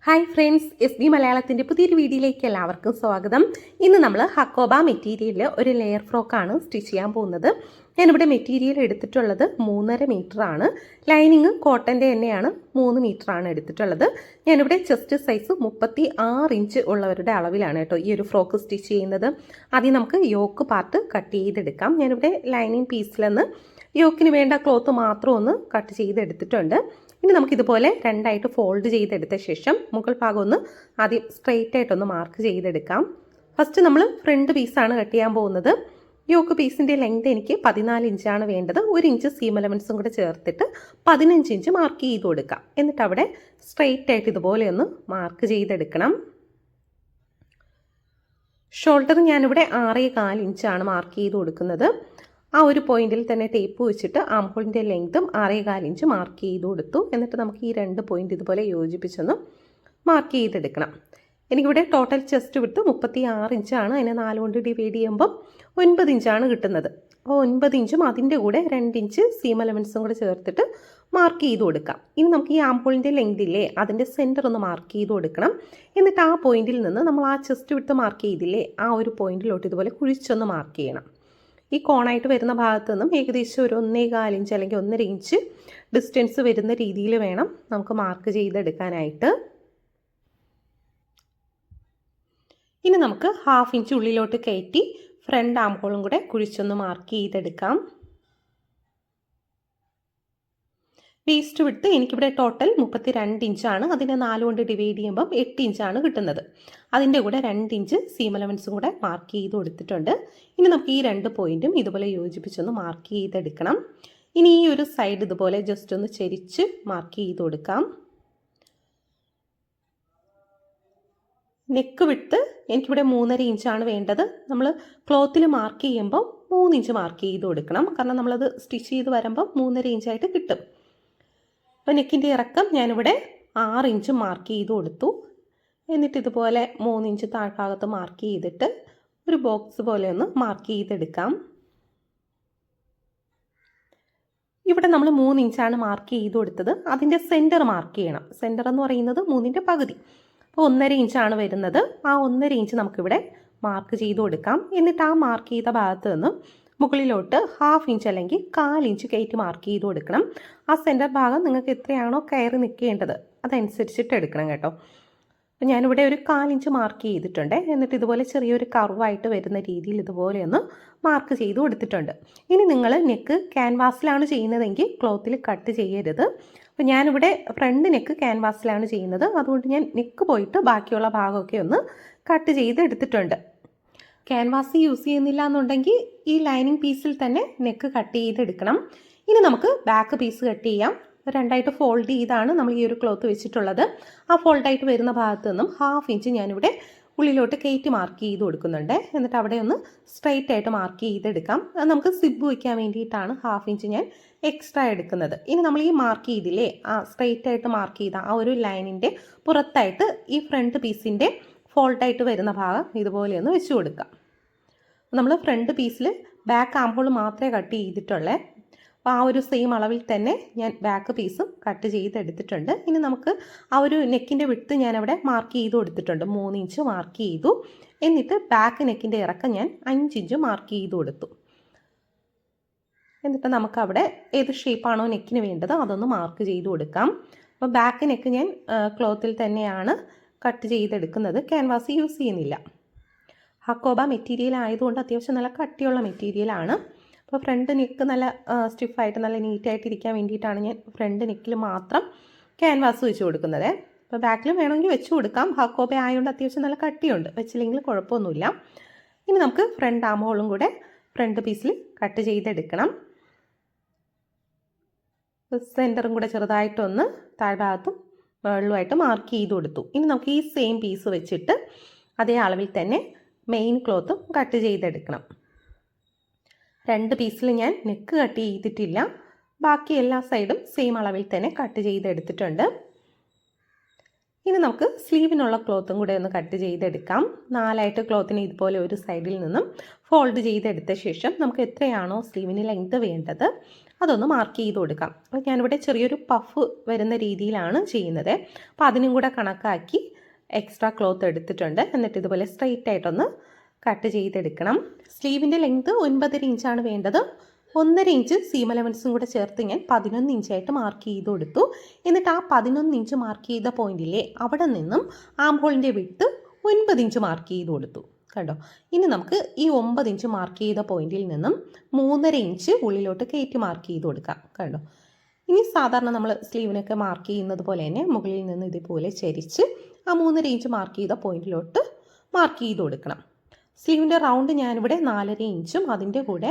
Hi friends, SB മലയാളത്തിൻ്റെ പുതിയൊരു വീഡിയോയിലേക്ക് എല്ലാവർക്കും സ്വാഗതം. ഇന്ന് നമ്മൾ ഹക്കോബ മെറ്റീരിയലിൽ ഒരു ലെയർ ഫ്രോക്കാണ് സ്റ്റിച്ച് ചെയ്യാൻ പോകുന്നത്. ഞാനിവിടെ മെറ്റീരിയൽ എടുത്തിട്ടുള്ളത് 3.5 മീറ്ററാണ്. ലൈനിങ് കോട്ടൻ്റെ തന്നെയാണ്, 3 മീറ്ററാണ് എടുത്തിട്ടുള്ളത്. ഞാനിവിടെ ചെസ്റ്റ് സൈസ് 36 ഇഞ്ച് ഉള്ളവരുടെ അളവിലാണ് കേട്ടോ ഈ ഒരു ഫ്രോക്ക് സ്റ്റിച്ച് ചെയ്യുന്നത്. ആദ്യം നമുക്ക് യോക്ക് പാർട്ട് കട്ട് ചെയ്തെടുക്കാം. ഞാനിവിടെ ലൈനിങ് പീസിൽ നിന്ന് യോക്കിന് വേണ്ട ക്ലോത്ത് മാത്രം ഒന്ന് കട്ട് ചെയ്തെടുത്തിട്ടുണ്ട്. ഇനി നമുക്കിതുപോലെ രണ്ടായിട്ട് ഫോൾഡ് ചെയ്തെടുത്ത ശേഷം മുകൾ ഭാഗം ഒന്ന് ആദ്യം സ്ട്രെയിറ്റ് ആയിട്ടൊന്ന് മാർക്ക് ചെയ്തെടുക്കാം. ഫസ്റ്റ് നമ്മൾ ഫ്രണ്ട് പീസാണ് കട്ട് ചെയ്യാൻ പോകുന്നത്. യോക്ക് പീസിൻ്റെ ലെങ്ത് എനിക്ക് 14 ഇഞ്ചാണ് വേണ്ടത്. 1 ഇഞ്ച് സീം എലമെൻസും കൂടെ ചേർത്തിട്ട് 15 ഇഞ്ച് മാർക്ക് ചെയ്ത് കൊടുക്കാം. എന്നിട്ട് അവിടെ സ്ട്രെയിറ്റ് ആയിട്ട് ഇതുപോലെ ഒന്ന് മാർക്ക് ചെയ്തെടുക്കണം. ഷോൾഡർ ഞാനിവിടെ 6.25 ഇഞ്ചാണ് മാർക്ക് ചെയ്ത് കൊടുക്കുന്നത്. ആ ഒരു പോയിന്റിൽ തന്നെ ടേപ്പ് വെച്ചിട്ട് ആംഹോളിൻ്റെ ലെങ്ത്തും 6.25 ഇഞ്ച് മാർക്ക് ചെയ്ത് കൊടുത്തു. എന്നിട്ട് നമുക്ക് ഈ 2 പോയിന്റ് ഇതുപോലെ യോജിപ്പിച്ചൊന്ന് മാർക്ക് ചെയ്തെടുക്കണം. എനിക്കിവിടെ ടോട്ടൽ ചെസ്റ്റ് വിട്ട് 36 ഇഞ്ചാണ്. അതിനെ 4 കൊണ്ട് ഡിവൈഡ് ചെയ്യുമ്പോൾ 9 ഇഞ്ചാണ് കിട്ടുന്നത്. അപ്പോൾ 9 ഇഞ്ചും അതിൻ്റെ കൂടെ 2 ഇഞ്ച് സീം എലമെൻസും കൂടെ ചേർത്തിട്ട് മാർക്ക് ചെയ്ത് കൊടുക്കാം. ഇനി നമുക്ക് ഈ ആംഹോളിൻ്റെ ലെങ്ത് ഇല്ലേ, അതിൻ്റെ സെൻറ്റർ ഒന്ന് മാർക്ക് ചെയ്ത് കൊടുക്കണം. എന്നിട്ട് ആ പോയിന്റിൽ നിന്ന് നമ്മൾ ആ ചെസ്റ്റ് വിട്ട് മാർക്ക് ചെയ്തില്ലേ, ആ ഒരു പോയിന്റിലോട്ട് ഇതുപോലെ കുഴിച്ചൊന്ന് മാർക്ക് ചെയ്യണം. ഈ കോണായിട്ട് വരുന്ന ഭാഗത്ത് നിന്നും ഏകദേശം ഒരു 1.25 ഇഞ്ച് അല്ലെങ്കിൽ 1.5 ഇഞ്ച് ഡിസ്റ്റൻസ് വരുന്ന രീതിയിൽ വേണം നമുക്ക് മാർക്ക് ചെയ്തെടുക്കാനായിട്ട്. ഇനി നമുക്ക് 1/2 ഇഞ്ച് ഉള്ളിലോട്ട് കയറ്റി ഫ്രണ്ട് ആം ഹോളും കൂടെ കുഴിച്ചൊന്ന് മാർക്ക് ചെയ്തെടുക്കാം. വേസ്റ്റ് വിട്ട് എനിക്കിവിടെ ടോട്ടൽ 32 ഇഞ്ചാണ്. അതിനെ 4 കൊണ്ട് ഡിവൈഡ് ചെയ്യുമ്പം 8 ഇഞ്ചാണ് കിട്ടുന്നത്. അതിൻ്റെ കൂടെ 2 ഇഞ്ച് സീം എലമെൻസും കൂടെ മാർക്ക് ചെയ്ത് കൊടുത്തിട്ടുണ്ട്. ഇനി നമുക്ക് ഈ 2 പോയിന്റും ഇതുപോലെ യോജിപ്പിച്ചൊന്ന് മാർക്ക് ചെയ്തെടുക്കണം. ഇനി ഈ ഒരു സൈഡ് ഇതുപോലെ ജസ്റ്റ് ഒന്ന് ചെരിച്ച് മാർക്ക് ചെയ്ത് കൊടുക്കാം. നെക്ക് വിട്ട് എനിക്കിവിടെ 3.5 ഇഞ്ചാണ് വേണ്ടത്. നമ്മൾ ക്ലോത്തിൽ മാർക്ക് ചെയ്യുമ്പോൾ 3 ഇഞ്ച് മാർക്ക് ചെയ്ത് കൊടുക്കണം. കാരണം നമ്മളത് സ്റ്റിച്ച് ചെയ്ത് വരുമ്പോൾ 3.5 ഇഞ്ചായിട്ട് കിട്ടും. അപ്പോൾ നെക്കിൻ്റെ ഇറക്കം ഞാനിവിടെ 6 ഇഞ്ച് മാർക്ക് ചെയ്ത് കൊടുത്തു. എന്നിട്ട് ഇതുപോലെ 3 ഇഞ്ച് താഴ്ഭാഗത്ത് മാർക്ക് ചെയ്തിട്ട് ഒരു ബോക്സ് പോലെ ഒന്ന് മാർക്ക് ചെയ്തെടുക്കാം. ഇവിടെ നമ്മൾ 3 ഇഞ്ചാണ് മാർക്ക് ചെയ്ത് കൊടുത്തത്. അതിൻ്റെ സെൻറ്റർ മാർക്ക് ചെയ്യണം. സെൻറ്റർ എന്ന് പറയുന്നത് 3ൻ്റെ പകുതി. അപ്പോൾ 1.5 ഇഞ്ചാണ് വരുന്നത്. ആ 1.5 ഇഞ്ച് നമുക്കിവിടെ മാർക്ക് ചെയ്ത് കൊടുക്കാം. എന്നിട്ട് ആ മാർക്ക് ചെയ്ത ഭാഗത്ത് നിന്ന് മുകളിലോട്ട് 1/2 ഇഞ്ച് അല്ലെങ്കിൽ 1/4 ഇഞ്ച് കയറ്റി മാർക്ക് ചെയ്ത് കൊടുക്കണം. ആ സെൻറ്റർ ഭാഗം നിങ്ങൾക്ക് എത്രയാണോ കയറി നിൽക്കേണ്ടത് അതനുസരിച്ചിട്ട് എടുക്കണം കേട്ടോ. അപ്പോൾ ഞാനിവിടെ ഒരു 1/4 ഇഞ്ച് മാർക്ക് ചെയ്തിട്ടുണ്ട്. എന്നിട്ട് ഇതുപോലെ ചെറിയൊരു കർവായിട്ട് വരുന്ന രീതിയിൽ ഇതുപോലെ ഒന്ന് മാർക്ക് ചെയ്ത് കൊടുത്തിട്ടുണ്ട്. ഇനി നിങ്ങൾ നെക്ക് ക്യാൻവാസിലാണ് ചെയ്യുന്നതെങ്കിൽ ക്ലോത്തിൽ കട്ട് ചെയ്യരുത്. അപ്പോൾ ഞാനിവിടെ ഫ്രണ്ട് നെക്ക് ക്യാൻവാസിലാണ് ചെയ്യുന്നത്. അതുകൊണ്ട് ഞാൻ നെക്ക് പോയിട്ട് ബാക്കിയുള്ള ഭാഗമൊക്കെ ഒന്ന് കട്ട് ചെയ്ത് എടുത്തിട്ടുണ്ട്. ക്യാൻവാസ് യൂസ് ചെയ്യുന്നില്ല എന്നുണ്ടെങ്കിൽ ഈ ലൈനിങ് പീസിൽ തന്നെ നെക്ക് കട്ട് ചെയ്തെടുക്കണം. ഇനി നമുക്ക് ബാക്ക് പീസ് കട്ട് ചെയ്യാം. രണ്ടായിട്ട് ഫോൾഡ് ചെയ്താണ് നമ്മൾ ഈ ഒരു ക്ലോത്ത് വെച്ചിട്ടുള്ളത്. ആ ഫോൾഡായിട്ട് വരുന്ന ഭാഗത്ത് നിന്നും 1/2 ഇഞ്ച് ഞാനിവിടെ ഉള്ളിലോട്ട് കയറ്റി മാർക്ക് ചെയ്ത് കൊടുക്കുന്നുണ്ട്. എന്നിട്ട് അവിടെ ഒന്ന് സ്ട്രെയിറ്റ് ആയിട്ട് മാർക്ക് ചെയ്തെടുക്കാം. അത് നമുക്ക് സിബ് വയ്ക്കാൻ വേണ്ടിയിട്ടാണ് 1/2 ഇഞ്ച് ഞാൻ എക്സ്ട്രാ എടുക്കുന്നത്. ഇനി നമ്മൾ ഈ മാർക്ക് ചെയ്തില്ലേ, ആ സ്ട്രെയിറ്റ് ആയിട്ട് മാർക്ക് ചെയ്ത ആ ഒരു ലൈനിൻ്റെ പുറത്തായിട്ട് ഈ ഫ്രണ്ട് പീസിൻ്റെ ഫോൾഡായിട്ട് വരുന്ന ഭാഗം ഇതുപോലെ ഒന്ന് വെച്ച് കൊടുക്കാം. നമ്മൾ ഫ്രണ്ട് പീസിൽ ബാക്ക് ആംഹോൾ മാത്രമേ കട്ട് ചെയ്തിട്ടുള്ളേ. അപ്പോൾ ആ ഒരു സെയിം അളവിൽ തന്നെ ഞാൻ ബാക്ക് പീസും കട്ട് ചെയ്തെടുത്തിട്ടുണ്ട്. ഇനി നമുക്ക് ആ ഒരു നെക്കിൻ്റെ വിട്ട് ഞാനവിടെ മാർക്ക് ചെയ്ത് കൊടുത്തിട്ടുണ്ട്. 3 ഇഞ്ച് മാർക്ക് ചെയ്തു. എന്നിട്ട് ബാക്ക് നെക്കിൻ്റെ ഇറക്കം ഞാൻ 5 ഇഞ്ച് മാർക്ക് ചെയ്ത് കൊടുത്തു. എന്നിട്ട് നമുക്കവിടെ ഏത് ഷേപ്പാണോ നെക്കിന് വേണ്ടത് അതൊന്ന് മാർക്ക് ചെയ്ത് കൊടുക്കാം. അപ്പോൾ ബാക്ക് നെക്ക് ഞാൻ ക്ലോത്തിൽ തന്നെയാണ് കട്ട് ചെയ്തെടുക്കുന്നത്. ക്യാൻവാസ് യൂസ് ചെയ്യുന്നില്ല. ഹക്കോബ മെറ്റീരിയൽ ആയതുകൊണ്ട് അത്യാവശ്യം നല്ല കട്ടിയുള്ള മെറ്റീരിയലാണ്. അപ്പോൾ ഫ്രണ്ട് നെക്ക് നല്ല സ്റ്റിഫായിട്ട് നല്ല നീറ്റായിട്ട് ഇരിക്കാൻ വേണ്ടിയിട്ടാണ് ഞാൻ ഫ്രണ്ട് നെക്കിൽ മാത്രം ക്യാൻവാസ് വെച്ച് കൊടുക്കുന്നത്. അപ്പോൾ ബാക്കിലും വേണമെങ്കിൽ വെച്ച് കൊടുക്കാം. ഹക്കോബ ആയതുകൊണ്ട് അത്യാവശ്യം നല്ല കട്ടിയുണ്ട്, വെച്ചില്ലെങ്കിൽ കുഴപ്പമൊന്നുമില്ല. ഇനി നമുക്ക് ഫ്രണ്ട് ആം ഹോളും കൂടെ ഫ്രണ്ട് പീസിൽ കട്ട് ചെയ്തെടുക്കണം. സെൻറ്ററും കൂടെ ചെറുതായിട്ടൊന്ന് താഴ്ഭാഗത്തും വെള്ളമായിട്ട് മാർക്ക് ചെയ്ത് കൊടുത്തു. ഇനി നമുക്ക് ഈ സെയിം പീസ് വെച്ചിട്ട് അതേ അളവിൽ തന്നെ മെയിൻ ക്ലോത്തും കട്ട് ചെയ്തെടുക്കണം. 2 പീസിൽ ഞാൻ നെക്ക് കട്ട് ചെയ്തിട്ടില്ല. ബാക്കി എല്ലാ സൈഡും സെയിം അളവിൽ തന്നെ കട്ട് ചെയ്തെടുത്തിട്ടുണ്ട്. ഇനി നമുക്ക് സ്ലീവിനുള്ള ക്ലോത്തും കൂടെ ഒന്ന് കട്ട് ചെയ്തെടുക്കാം. 4 ക്ലോത്തിനെ ഇതുപോലെ ഒരു സൈഡിൽ നിന്നും ഫോൾഡ് ചെയ്തെടുത്ത ശേഷം നമുക്ക് എത്രയാണോ സ്ലീവിന് ലെങ്ത് വേണ്ടത് അതൊന്ന് മാർക്ക് ചെയ്ത് കൊടുക്കാം. അപ്പോൾ ഞാനിവിടെ ചെറിയൊരു പഫ് വരുന്ന രീതിയിലാണ് ചെയ്യുന്നത്. അപ്പോൾ അതിനും കൂടെ കണക്കാക്കി എക്സ്ട്രാ ക്ലോത്ത് എടുത്തിട്ടുണ്ട്. എന്നിട്ട് ഇതുപോലെ സ്ട്രെയിറ്റ് ആയിട്ടൊന്ന് കട്ട് ചെയ്തെടുക്കണം. സ്ലീവിൻ്റെ ലെങ്ത് 9.5 ഇഞ്ചാണ് വേണ്ടത്. 1.5 ഇഞ്ച് സീം അലവൻസും കൂടെ ചേർത്ത് ഞാൻ 11 ഇഞ്ചായിട്ട് മാർക്ക് ചെയ്ത് കൊടുത്തു. എന്നിട്ട് ആ 11 ഇഞ്ച് മാർക്ക് ചെയ്ത പോയിന്റിലെ അവിടെ നിന്നും ആം ഹോളിൻ്റെ വിട്ട് 9 ഇഞ്ച് മാർക്ക് ചെയ്ത് കൊടുത്തു. കണ്ടോ? ഇനി നമുക്ക് ഈ 9 ഇഞ്ച് മാർക്ക് ചെയ്ത പോയിന്റിൽ നിന്നും 3.5 ഇഞ്ച് ഉള്ളിലോട്ട് കയറ്റി മാർക്ക് ചെയ്ത് കൊടുക്കാം. കണ്ടോ? ഇനി സാധാരണ നമ്മൾ സ്ലീവിനൊക്കെ മാർക്ക് ചെയ്യുന്നത് പോലെ തന്നെ മുകളിൽ നിന്ന് ഇതുപോലെ ചരിച്ച് ആ 3.5 ഇഞ്ച് മാർക്ക് ചെയ്ത പോയിന്റിലോട്ട് മാർക്ക് ചെയ്ത് കൊടുക്കണം. സ്ലീവിൻ്റെ റൗണ്ട് ഞാനിവിടെ 4.5 ഇഞ്ചും അതിൻ്റെ കൂടെ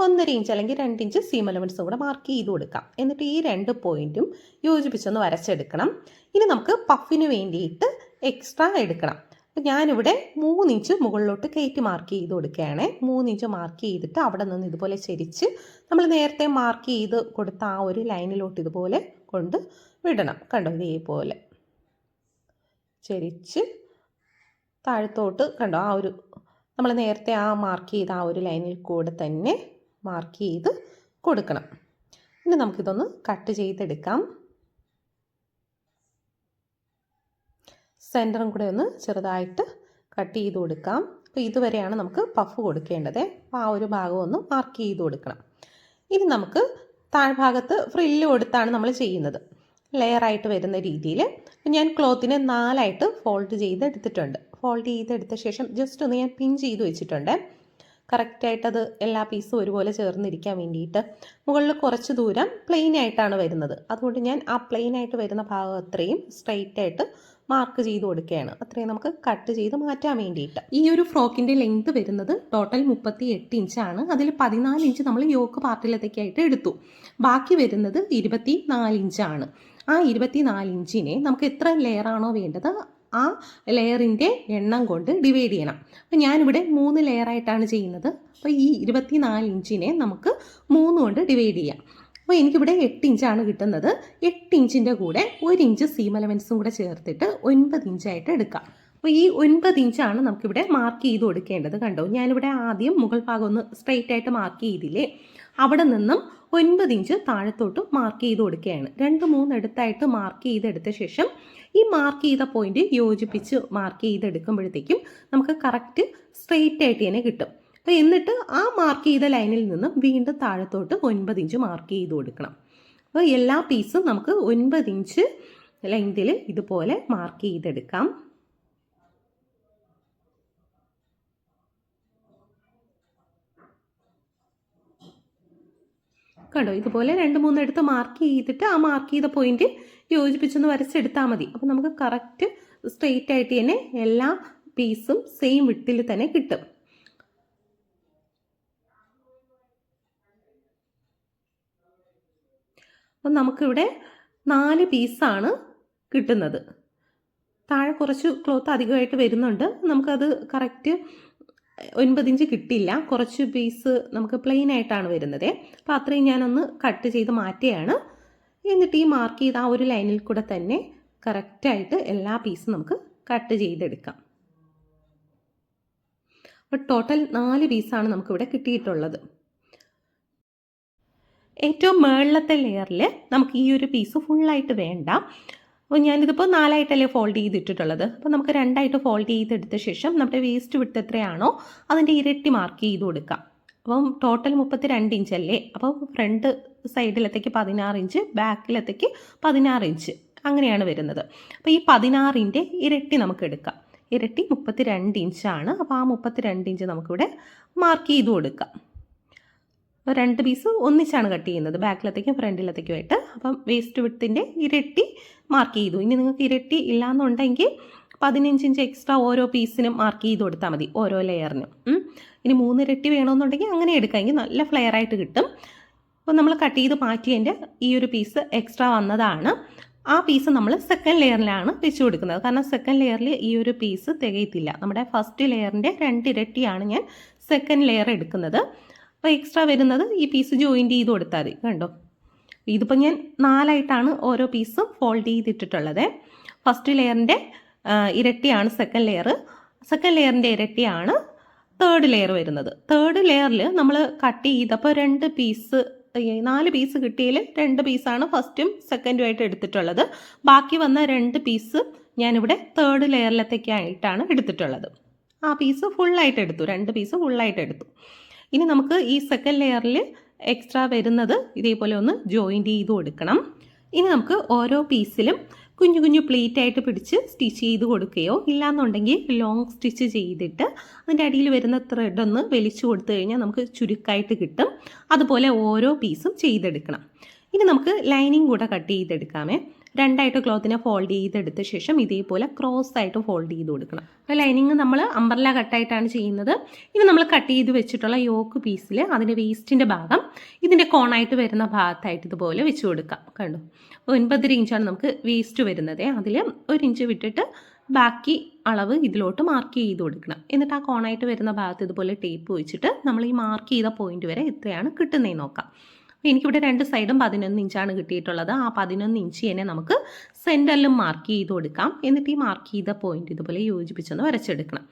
1.5 ഇഞ്ച് അല്ലെങ്കിൽ 2 ഇഞ്ച് സീം അലവൻസും കൂടെ മാർക്ക് ചെയ്ത് കൊടുക്കാം. എന്നിട്ട് ഈ 2 പോയിന്റും യോജിപ്പിച്ചൊന്ന് വരച്ചെടുക്കണം. ഇനി നമുക്ക് പഫിന് വേണ്ടിയിട്ട് എക്സ്ട്രാ എടുക്കണം. അപ്പോൾ ഞാനിവിടെ 3 ഇഞ്ച് മുകളിലോട്ട് കയറ്റി മാർക്ക് ചെയ്ത് കൊടുക്കുകയാണ്. 3 ഇഞ്ച് മാർക്ക് ചെയ്തിട്ട് അവിടെ നിന്ന് ഇതുപോലെ ചരിച്ച് നമ്മൾ നേരത്തെ മാർക്ക് ചെയ്ത് കൊടുത്ത ആ ഒരു ലൈനിലോട്ട് ഇതുപോലെ കൊണ്ട് വിടണം. കണ്ടോ? ഇതേപോലെ ചരിച്ച് താഴത്തോട്ട് കണ്ടോ? ആ ഒരു നമ്മൾ നേരത്തെ ആ മാർക്ക് ചെയ്ത ആ ഒരു ലൈനിൽ കൂടെ തന്നെ മാർക്ക് ചെയ്ത് കൊടുക്കണം. ഇനി നമുക്കിതൊന്ന് കട്ട് ചെയ്തെടുക്കാം. സെൻറ്ററും കൂടെ ഒന്ന് ചെറുതായിട്ട് കട്ട് ചെയ്ത് കൊടുക്കാം. അപ്പോൾ ഇതുവരെയാണ് നമുക്ക് പഫ് കൊടുക്കേണ്ടത്. അപ്പോൾ ആ ഒരു ഭാഗം ഒന്ന് മാർക്ക് ചെയ്ത് കൊടുക്കണം. ഇനി നമുക്ക് താഴ്ഭാഗത്ത് ഫ്രില്ല് കൊടുത്താണ് നമ്മൾ ചെയ്യുന്നത്, ലെയറായിട്ട് വരുന്ന രീതിയിൽ. ഞാൻ ക്ലോത്തിനെ 4 ഫോൾഡ് ചെയ്തെടുത്തിട്ടുണ്ട്. ഫോൾഡ് ചെയ്തെടുത്ത ശേഷം ജസ്റ്റ് ഒന്ന് ഞാൻ പിൻ ചെയ്ത് വെച്ചിട്ടുണ്ട്. കറക്റ്റായിട്ടത് എല്ലാ പീസും ഒരുപോലെ ചേർന്നിരിക്കാൻ വേണ്ടിയിട്ട്. മുകളിൽ കുറച്ച് ദൂരം പ്ലെയിൻ ആയിട്ടാണ് വരുന്നത്. അതുകൊണ്ട് ഞാൻ ആ പ്ലെയിൻ ആയിട്ട് വരുന്ന ഭാഗം അത്രയും സ്ട്രെയിറ്റ് ആയിട്ട് മാർക്ക് ചെയ്ത് കൊടുക്കുകയാണ്. അത്രയും നമുക്ക് കട്ട് ചെയ്ത് മാറ്റാൻ വേണ്ടിയിട്ട്. ഈ ഒരു ഫ്രോക്കിൻ്റെ ലെങ്ത് വരുന്നത് ടോട്ടൽ 38 ഇഞ്ചാണ്. അതിൽ 14 ഇഞ്ച് നമ്മൾ യോക്ക് പാർട്ടിലത്തേക്കായിട്ട് എടുത്തു. ബാക്കി വരുന്നത് 24 ഇഞ്ചാണ്. ആ 24 ഇഞ്ചിനെ നമുക്ക് എത്ര ലെയറാണോ വേണ്ടത് ആ ലെയറിൻ്റെ എണ്ണം കൊണ്ട് ഡിവൈഡ് ചെയ്യണം. അപ്പോൾ ഞാനിവിടെ 3 ലെയറായിട്ടാണ് ചെയ്യുന്നത്. അപ്പോൾ ഈ 24 ഇഞ്ചിനെ നമുക്ക് 3 കൊണ്ട് ഡിവൈഡ് ചെയ്യാം. അപ്പോൾ എനിക്കിവിടെ 8 ഇഞ്ചാണ് കിട്ടുന്നത്. 8 ഇഞ്ചിൻ്റെ കൂടെ 1 ഇഞ്ച് സീം അലവൻസും കൂടെ ചേർത്തിട്ട് 9 ഇഞ്ചായിട്ട് എടുക്കാം. അപ്പോൾ ഈ 9 ഇഞ്ചാണ് നമുക്കിവിടെ മാർക്ക് ചെയ്ത് കൊടുക്കേണ്ടത്. കണ്ടോ? ഞാനിവിടെ ആദ്യം മുകൾ ഭാഗം ഒന്ന് സ്ട്രെയിറ്റ് ആയിട്ട് മാർക്ക് ചെയ്തില്ലേ, അവിടെ നിന്നും 9 ഇഞ്ച് താഴത്തോട്ട് മാർക്ക് ചെയ്ത് കൊടുക്കുകയാണ്. 2-3 എടുത്തായിട്ട് മാർക്ക് ചെയ്തെടുത്ത ശേഷം ഈ മാർക്ക് ചെയ്ത പോയിന്റ് യോജിപ്പിച്ച് മാർക്ക് ചെയ്തെടുക്കുമ്പോഴത്തേക്കും നമുക്ക് കറക്റ്റ് സ്ട്രെയിറ്റ് ആയിട്ട് തന്നെ കിട്ടും. അപ്പോൾ എന്നിട്ട് ആ മാർക്ക് ചെയ്ത ലൈനിൽ നിന്നും വീണ്ടും താഴത്തോട്ട് 9 ഇഞ്ച് മാർക്ക് ചെയ്ത് കൊടുക്കണം. അപ്പോൾ എല്ലാ പീസും നമുക്ക് 9 ഇഞ്ച് ലെങ്തിൽ ഇതുപോലെ മാർക്ക് ചെയ്തെടുക്കാം. കണ്ടോ? ഇതുപോലെ 2-3 എടുത്ത് മാർക്ക് ചെയ്തിട്ട് ആ മാർക്ക് ചെയ്ത പോയിന്റ് യോജിപ്പിച്ചൊന്ന് വരച്ചെടുത്താൽ മതി. അപ്പോൾ നമുക്ക് കറക്റ്റ് സ്ട്രെയിറ്റ് ആയിട്ട് തന്നെ എല്ലാ പീസും സെയിം വിട്ടിൽ തന്നെ കിട്ടും. അപ്പം നമുക്കിവിടെ 4 പീസാണ് കിട്ടുന്നത്. താഴെ കുറച്ച് ക്ലോത്ത് അധികമായിട്ട് വരുന്നുണ്ട്. നമുക്കത് കറക്റ്റ് 9 ഇഞ്ച് കിട്ടില്ല. കുറച്ച് പീസ് നമുക്ക് പ്ലെയിൻ ആയിട്ടാണ് വരുന്നത്. അപ്പോൾ അത്രയും ഞാനൊന്ന് കട്ട് ചെയ്ത് മാറ്റുകയാണ്. എന്നിട്ട് ഈ മാർക്ക് ചെയ്ത ആ ഒരു ലൈനിൽ കൂടെ തന്നെ കറക്റ്റായിട്ട് എല്ലാ പീസും നമുക്ക് കട്ട് ചെയ്തെടുക്കാം. അപ്പോൾ ടോട്ടൽ 4 പീസാണ് നമുക്കിവിടെ കിട്ടിയിട്ടുള്ളത്. ഏറ്റവും മുകളിലത്തെ ലെയറിൽ നമുക്ക് ഈ ഒരു പീസ് ഫുള്ളായിട്ട് വേണ്ട. അപ്പോൾ ഞാനിതിപ്പോൾ 4 ഫോൾഡ് ചെയ്തിട്ടുള്ളത്. അപ്പോൾ നമുക്ക് 2 ഫോൾഡ് ചെയ്തെടുത്ത ശേഷം നമ്മുടെ വേസ്റ്റ് വിട്ട് എത്രയാണോ അതിൻ്റെ ഇരട്ടി മാർക്ക് ചെയ്ത് കൊടുക്കാം. അപ്പം ടോട്ടൽ 32 ഇഞ്ചല്ലേ. അപ്പോൾ ഫ്രണ്ട് സൈഡിലത്തേക്ക് 16 ഇഞ്ച്, ബാക്കിലത്തേക്ക് 16 ഇഞ്ച്, അങ്ങനെയാണ് വരുന്നത്. അപ്പോൾ ഈ 16ൻ്റെ ഇരട്ടി നമുക്ക് എടുക്കാം. ഇരട്ടി 32 ഇഞ്ചാണ്. അപ്പോൾ ആ 32 ഇഞ്ച് നമുക്കിവിടെ മാർക്ക് ചെയ്ത് കൊടുക്കാം. അപ്പോൾ 2 പീസ് ഒന്നിച്ചാണ് കട്ട് ചെയ്യുന്നത്, ബാക്കിലത്തേക്കും ഫ്രണ്ടിലത്തേക്കുമായിട്ട്. അപ്പം വേസ്റ്റ് വിട്ടിൻ്റെ ഇരട്ടി മാർക്ക് ചെയ്തു. ഇനി നിങ്ങൾക്ക് ഇരട്ടി ഇല്ലയെന്നുണ്ടെങ്കിൽ 15 ഇഞ്ച് എക്സ്ട്രാ ഓരോ പീസിനും മാർക്ക് ചെയ്ത് കൊടുത്താൽ മതി, ഓരോ ലെയറിനും. ഇനി 3 ഇരട്ടി വേണമെന്നുണ്ടെങ്കിൽ അങ്ങനെ എടുക്കാമെങ്കിൽ നല്ല ഫ്ലെയർ ആയിട്ട് കിട്ടും. അപ്പോൾ നമ്മൾ കട്ട് ചെയ്ത് മാറ്റിയതിൻ്റെ ഈ ഒരു പീസ് എക്സ്ട്രാ വന്നതാണ്. ആ പീസ് നമ്മൾ സെക്കൻഡ് ലെയറിലാണ് വെച്ച് കൊടുക്കുന്നത്. കാരണം സെക്കൻഡ് ലെയറിൽ ഈ ഒരു പീസ് തികയത്തില്ല. നമ്മുടെ ഫസ്റ്റ് ലെയറിൻ്റെ 2 ഇരട്ടിയാണ് ഞാൻ സെക്കൻഡ് ലെയർ എടുക്കുന്നത്. അപ്പോൾ എക്സ്ട്രാ വരുന്നത് ഈ പീസ് ജോയിൻറ്റ് ചെയ്ത് കൊടുത്താൽ മതി. കണ്ടോ? ഇതിപ്പോൾ ഞാൻ 4 ഓരോ പീസും ഫോൾഡ് ചെയ്തിട്ടുള്ളത്. ഫസ്റ്റ് ലെയറിൻ്റെ ഇരട്ടിയാണ് സെക്കൻഡ് ലെയർ, സെക്കൻഡ് ലെയറിൻ്റെ ഇരട്ടിയാണ് തേർഡ് ലെയർ വരുന്നത്. തേർഡ് ലെയറിൽ നമ്മൾ കട്ട് ചെയ്തപ്പോൾ 2 പീസ് 4 പീസ് കിട്ടിയതിൽ 2 പീസാണ് ഫസ്റ്റും സെക്കൻഡും ആയിട്ട് എടുത്തിട്ടുള്ളത്. ബാക്കി വന്ന 2 പീസ് ഞാനിവിടെ തേർഡ് ലെയറിലത്തേക്കായിട്ടാണ് എടുത്തിട്ടുള്ളത്. ആ പീസ് ഫുള്ളായിട്ട് എടുത്തു, 2 പീസ് ഫുള്ളായിട്ട് എടുത്തു. ഇനി നമുക്ക് ഈ സെക്കൻഡ് ലെയറിൽ എക്സ്ട്രാ വരുന്നത് ഇതേപോലെ ഒന്ന് ജോയിൻറ്റ് ചെയ്ത് കൊടുക്കണം. ഇനി നമുക്ക് ഓരോ പീസിലും കുഞ്ഞു കുഞ്ഞു പ്ലീറ്റ് ആയിട്ട് പിടിച്ച് സ്റ്റിച്ച് ചെയ്ത് കൊടുക്കുകയോ ഇല്ലാന്നുണ്ടെങ്കിൽ ലോങ് സ്റ്റിച്ച് ചെയ്തിട്ട് അതിൻ്റെ അടിയിൽ വരുന്ന ത്രെഡ് ഒന്ന് വലിച്ചു കൊടുത്തു കഴിഞ്ഞാൽ നമുക്ക് ചുരുക്കായിട്ട് കിട്ടും. അതുപോലെ ഓരോ പീസും ചെയ്തെടുക്കണം. ഇനി നമുക്ക് ലൈനിങ് കൂടെ കട്ട് ചെയ്തെടുക്കാമേ. 2 ക്ലോത്തിനെ ഫോൾഡ് ചെയ്തെടുത്ത ശേഷം ഇതേപോലെ ക്രോസ് ആയിട്ട് ഫോൾഡ് ചെയ്ത് കൊടുക്കണം. അപ്പോൾ ലൈനിങ് നമ്മൾ അംബ്രല്ല കട്ടായിട്ടാണ് ചെയ്യുന്നത്. ഇനി നമ്മൾ കട്ട് ചെയ്ത് വെച്ചിട്ടുള്ള യോക്ക് പീസിൽ അതിൻ്റെ വേസ്റ്റിൻ്റെ ഭാഗം ഇതിൻ്റെ കോണായിട്ട് വരുന്ന ഭാഗത്തായിട്ട് ഇതുപോലെ വെച്ച് കൊടുക്കാം. കണ്ടു, 9 ഇഞ്ചാണ് നമുക്ക് വേസ്റ്റ് വരുന്നത്. അതിൽ 1 ഇഞ്ച് വിട്ടിട്ട് ബാക്കി അളവ് ഇതിലോട്ട് മാർക്ക് ചെയ്ത് കൊടുക്കണം. എന്നിട്ട് ആ കോണായിട്ട് വരുന്ന ഭാഗത്ത് ഇതുപോലെ ടേപ്പ് വെച്ചിട്ട് നമ്മൾ ഈ മാർക്ക് ചെയ്ത പോയിന്റ് വരെ എത്രയാണ് കിട്ടുന്നതെന്ന് നോക്കാം. എനിക്കിവിടെ 2 സൈഡും 11 ഇഞ്ചാണ് കിട്ടിയിട്ടുള്ളത്. ആ 11 ഇഞ്ച് തന്നെ നമുക്ക് സെൻറ്ററിലും മാർക്ക് ചെയ്ത് കൊടുക്കാം. എന്നിട്ട് ഈ മാർക്ക് ചെയ്ത പോയിന്റ് ഇതുപോലെ യോജിപ്പിച്ചൊന്ന് വരച്ചെടുക്കണം.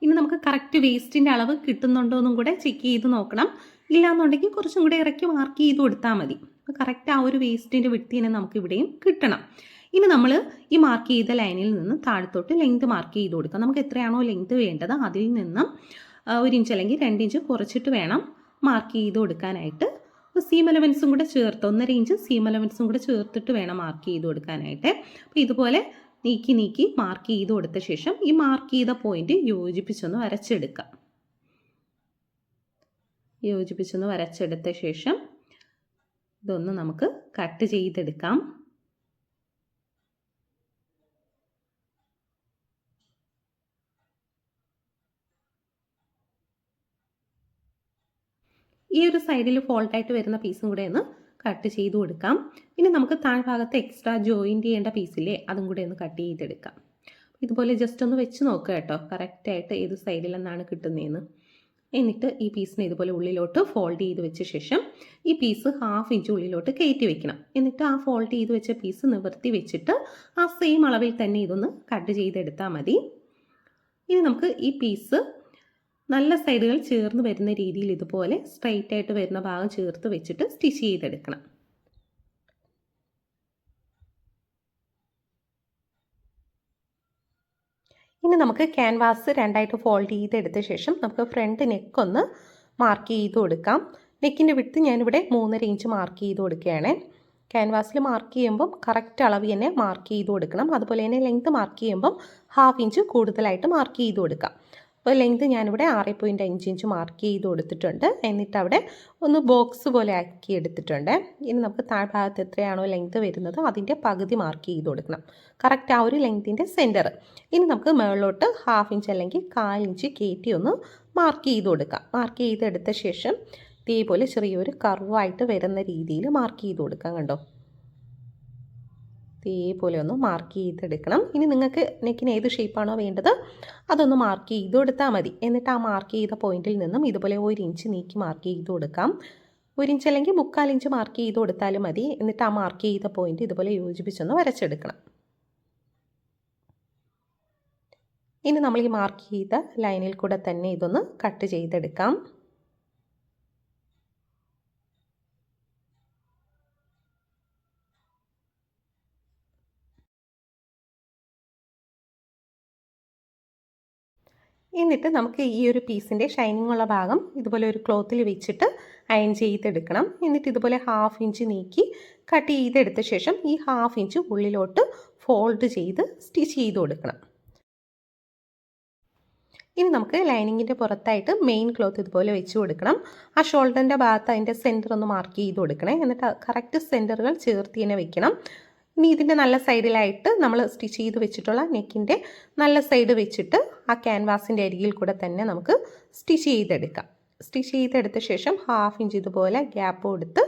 ഇനി നമുക്ക് കറക്റ്റ് വേസ്റ്റിൻ്റെ അളവ് കിട്ടുന്നുണ്ടോ എന്നും കൂടെ ചെക്ക് ചെയ്ത് നോക്കണം. ഇല്ലാന്നുണ്ടെങ്കിൽ കുറച്ചും കൂടെ ഇറക്കി മാർക്ക് ചെയ്ത് കൊടുത്താൽ മതി. കറക്റ്റ് ആ ഒരു വേസ്റ്റിൻ്റെ വിട്ട് തന്നെ നമുക്ക് ഇവിടെയും കിട്ടണം. ഇനി നമ്മൾ ഈ മാർക്ക് ചെയ്ത ലൈനിൽ നിന്ന് താഴത്തോട്ട് ലെങ്ത് മാർക്ക് ചെയ്ത് കൊടുക്കാം. നമുക്ക് എത്രയാണോ ലെങ്ത് വേണ്ടത് അതിൽ നിന്നും 1 ഇഞ്ച് അല്ലെങ്കിൽ 2 ഇഞ്ച് കുറച്ചിട്ട് വേണം മാർക്ക് ചെയ്ത് കൊടുക്കാനായിട്ട്. സീം അലവൻസും കൂടെ ചേർത്ത് 1.5 ഇഞ്ച് സീം അലവൻസും കൂടെ ചേർത്തിട്ട് വേണം മാർക്ക് ചെയ്ത് കൊടുക്കാനായിട്ട്. അപ്പോൾ ഇതുപോലെ നീക്കി നീക്കി മാർക്ക് ചെയ്ത് കൊടുത്ത ശേഷം ഈ മാർക്ക് ചെയ്ത പോയിന്റ് യോജിപ്പിച്ചൊന്ന് വരച്ചെടുക്കാം. യോജിപ്പിച്ചൊന്ന് വരച്ചെടുത്ത ശേഷം ഇതൊന്ന് നമുക്ക് കട്ട് ചെയ്തെടുക്കാം. ഈ ഒരു സൈഡിൽ ഫോൾട്ടായിട്ട് വരുന്ന പീസും കൂടെ ഒന്ന് കട്ട് ചെയ്ത് കൊടുക്കാം. ഇനി നമുക്ക് താഴ്ഭാഗത്ത് എക്സ്ട്രാ ജോയിൻറ്റ് ചെയ്യേണ്ട പീസില്ലേ, അതും കൂടെ ഒന്ന് കട്ട് ചെയ്തെടുക്കാം. ഇതുപോലെ ജസ്റ്റ് ഒന്ന് വെച്ച് നോക്കുക കേട്ടോ, കറക്റ്റായിട്ട് ഏത് സൈഡിൽ നിന്നാണ് കിട്ടുന്നതെന്ന്. എന്നിട്ട് ഈ പീസിനെ ഇതുപോലെ ഉള്ളിലോട്ട് ഫോൾഡ് ചെയ്ത് വെച്ച ശേഷം ഈ പീസ് 1/2 ഇഞ്ച് ഉള്ളിലോട്ട് കയറ്റി വെക്കണം. എന്നിട്ട് ആ ഫോൾഡ് ചെയ്ത് വെച്ച പീസ് നിവർത്തി വെച്ചിട്ട് ആ സെയിം അളവിൽ തന്നെ ഇതൊന്ന് കട്ട് ചെയ്തെടുത്താൽ മതി. ഇനി നമുക്ക് ഈ പീസ് നല്ല സൈഡുകൾ ചേർന്ന് വരുന്ന രീതിയിൽ ഇതുപോലെ സ്ട്രൈറ്റ് ആയിട്ട് വരുന്ന ഭാഗം ചേർത്ത് വെച്ചിട്ട് സ്റ്റിച്ച് ചെയ്തെടുക്കണം. ഇനി നമുക്ക് ക്യാൻവാസ് 2 ഫോൾഡ് ചെയ്തെടുത്ത ശേഷം നമുക്ക് ഫ്രണ്ട് നെക്ക് ഒന്ന് മാർക്ക് ചെയ്ത് കൊടുക്കാം. നെക്കിൻ്റെ വിട്ട് ഞാനിവിടെ 3.5 ഇഞ്ച് മാർക്ക് ചെയ്ത് കൊടുക്കുകയാണ്. ക്യാൻവാസിൽ മാർക്ക് ചെയ്യുമ്പം കറക്റ്റ് അളവ് തന്നെ മാർക്ക് ചെയ്ത് കൊടുക്കണം. അതുപോലെ തന്നെ ലെങ്ത് മാർക്ക് ചെയ്യുമ്പം 1/2 ഇഞ്ച് കൂടുതലായിട്ട് മാർക്ക് ചെയ്ത് കൊടുക്കാം. അപ്പോൾ ലെങ്ത് ഞാനിവിടെ 6.5 ഇഞ്ച് മാർക്ക് ചെയ്ത് കൊടുത്തിട്ടുണ്ട്. എന്നിട്ട് അവിടെ ഒന്ന് ബോക്സ് പോലെ ആക്കി എടുത്തിട്ടുണ്ട്. ഇനി നമുക്ക് താഴ്ഭാഗത്ത് എത്രയാണോ ലെങ്ത് വരുന്നത് അതിൻ്റെ പകുതി മാർക്ക് ചെയ്ത് കൊടുക്കണം. കറക്റ്റ് ആ ഒരു ലെങ്തിൻ്റെ സെൻറ്റർ. ഇനി നമുക്ക് മുകളിലോട്ട് 1/2 ഇഞ്ച് അല്ലെങ്കിൽ 1/4 ഇഞ്ച് കയറ്റി ഒന്ന് മാർക്ക് ചെയ്ത് കൊടുക്കാം. മാർക്ക് ചെയ്തെടുത്ത ശേഷം ഇതേപോലെ ചെറിയൊരു കർവായിട്ട് വരുന്ന രീതിയിൽ മാർക്ക് ചെയ്ത് കൊടുക്കാം. കണ്ടോ, ഇതേപോലെ ഒന്ന് മാർക്ക് ചെയ്തെടുക്കണം. ഇനി നിങ്ങൾക്ക് നെക്കിന് ഏത് ഷേപ്പാണോ വേണ്ടത് അതൊന്ന് മാർക്ക് ചെയ്ത് കൊടുത്താൽ മതി. എന്നിട്ട് ആ മാർക്ക് ചെയ്ത പോയിന്റിൽ നിന്നും ഇതുപോലെ 1 ഇഞ്ച് നീക്കി മാർക്ക് ചെയ്ത് കൊടുക്കാം. 1 ഇഞ്ച് അല്ലെങ്കിൽ 3/4 ഇഞ്ച് മാർക്ക് ചെയ്ത് കൊടുത്താലും മതി. എന്നിട്ട് ആ മാർക്ക് ചെയ്ത പോയിന്റ് ഇതുപോലെ യോജിപ്പിച്ചൊന്ന് വരച്ചെടുക്കണം. ഇനി നമ്മൾ ഈ മാർക്ക് ചെയ്ത ലൈനിൽ കൂടെ തന്നെ ഇതൊന്ന് കട്ട് ചെയ്തെടുക്കാം. എന്നിട്ട് നമുക്ക് ഈ ഒരു പീസിൻ്റെ ഷൈനിങ് ഉള്ള ഭാഗം ഇതുപോലെ ഒരു ക്ലോത്തിൽ വെച്ചിട്ട് അയൺ ചെയ്തെടുക്കണം. എന്നിട്ട് ഇതുപോലെ 1/2 ഇഞ്ച് നീക്കി കട്ട് ചെയ്തെടുത്ത ശേഷം ഈ 1/2 ഇഞ്ച് ഉള്ളിലോട്ട് ഫോൾഡ് ചെയ്ത് സ്റ്റിച്ച് ചെയ്ത് കൊടുക്കണം. ഇനി നമുക്ക് ലൈനിങ്ങിൻ്റെ പുറത്തായിട്ട് മെയിൻ ക്ലോത്ത് ഇതുപോലെ വെച്ച് കൊടുക്കണം. ആ ഷോൾഡറിൻ്റെ ഭാഗത്ത് അതിൻ്റെ സെൻറ്റർ ഒന്ന് മാർക്ക് ചെയ്ത് കൊടുക്കണേ. എന്നിട്ട് കറക്റ്റ് സെൻറ്ററുകൾ ചേർത്ത് തന്നെ വെക്കണം. ഇനി ഇതിൻ്റെ നല്ല സൈഡിലായിട്ട് നമ്മൾ സ്റ്റിച്ച് ചെയ്ത് വെച്ചിട്ടുള്ള നെക്കിൻ്റെ നല്ല സൈഡ് വെച്ചിട്ട് ആ ക്യാൻവാസിൻ്റെ അരികിൽ കൂടെ തന്നെ നമുക്ക് സ്റ്റിച്ച് ചെയ്തെടുക്കാം. സ്റ്റിച്ച് ചെയ്തെടുത്ത ശേഷം 1/2 ഇഞ്ച് ഇതുപോലെ ഗ്യാപ്പ് കൊടുത്ത്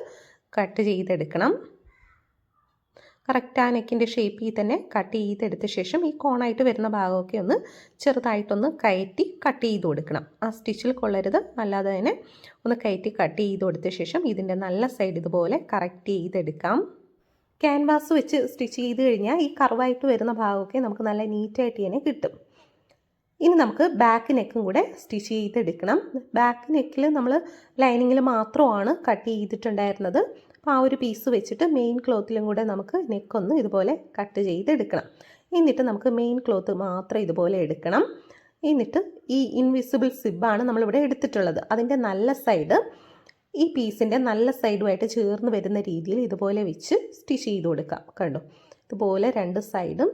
കട്ട് ചെയ്തെടുക്കണം. കറക്റ്റ് ആ നെക്കിൻ്റെ ഷേപ്പിൽ തന്നെ കട്ട് ചെയ്തെടുത്ത ശേഷം ഈ കോണായിട്ട് വരുന്ന ഭാഗമൊക്കെ ഒന്ന് ചെറുതായിട്ടൊന്ന് കയറ്റി കട്ട് ചെയ്ത് കൊടുക്കണം. ആ സ്റ്റിച്ചിൽ കൊള്ളരുത്, അല്ലാതെ തന്നെ ഒന്ന് കയറ്റി കട്ട് ചെയ്ത് കൊടുത്ത ശേഷം ഇതിൻ്റെ നല്ല സൈഡ് ഇതുപോലെ കറക്റ്റ് ചെയ്തെടുക്കാം. ക്യാൻവാസ് വെച്ച് സ്റ്റിച്ച് ചെയ്ത് കഴിഞ്ഞാൽ ഈ കർവായിട്ട് വരുന്ന ഭാഗമൊക്കെ നമുക്ക് നല്ല നീറ്റായിട്ട് തന്നെ കിട്ടും. ഇനി നമുക്ക് ബാക്ക് നെക്കും കൂടെ സ്റ്റിച്ച് ചെയ്തെടുക്കണം. ബാക്ക് നെക്കിൽ നമ്മൾ ലൈനിങ്ങിൽ മാത്രമാണ് കട്ട് ചെയ്തിട്ടുണ്ടായിരുന്നത്. അപ്പോൾ ആ ഒരു പീസ് വെച്ചിട്ട് മെയിൻ ക്ലോത്തിലും കൂടെ നമുക്ക് നെക്കൊന്ന് ഇതുപോലെ കട്ട് ചെയ്തെടുക്കണം. എന്നിട്ട് നമുക്ക് മെയിൻ ക്ലോത്ത് മാത്രം ഇതുപോലെ എടുക്കണം. എന്നിട്ട് ഈ ഇൻവിസിബിൾ സിബാണ് നമ്മളിവിടെ എടുത്തിട്ടുള്ളത്. അതിൻ്റെ നല്ല സൈഡ് ഈ പീസിൻ്റെ നല്ല സൈഡുമായിട്ട് ചേർന്ന് വരുന്ന രീതിയിൽ ഇതുപോലെ വെച്ച് സ്റ്റിച്ച് ചെയ്ത് കൊടുക്കാം. കണ്ടോ, ഇതുപോലെ രണ്ട് സൈഡും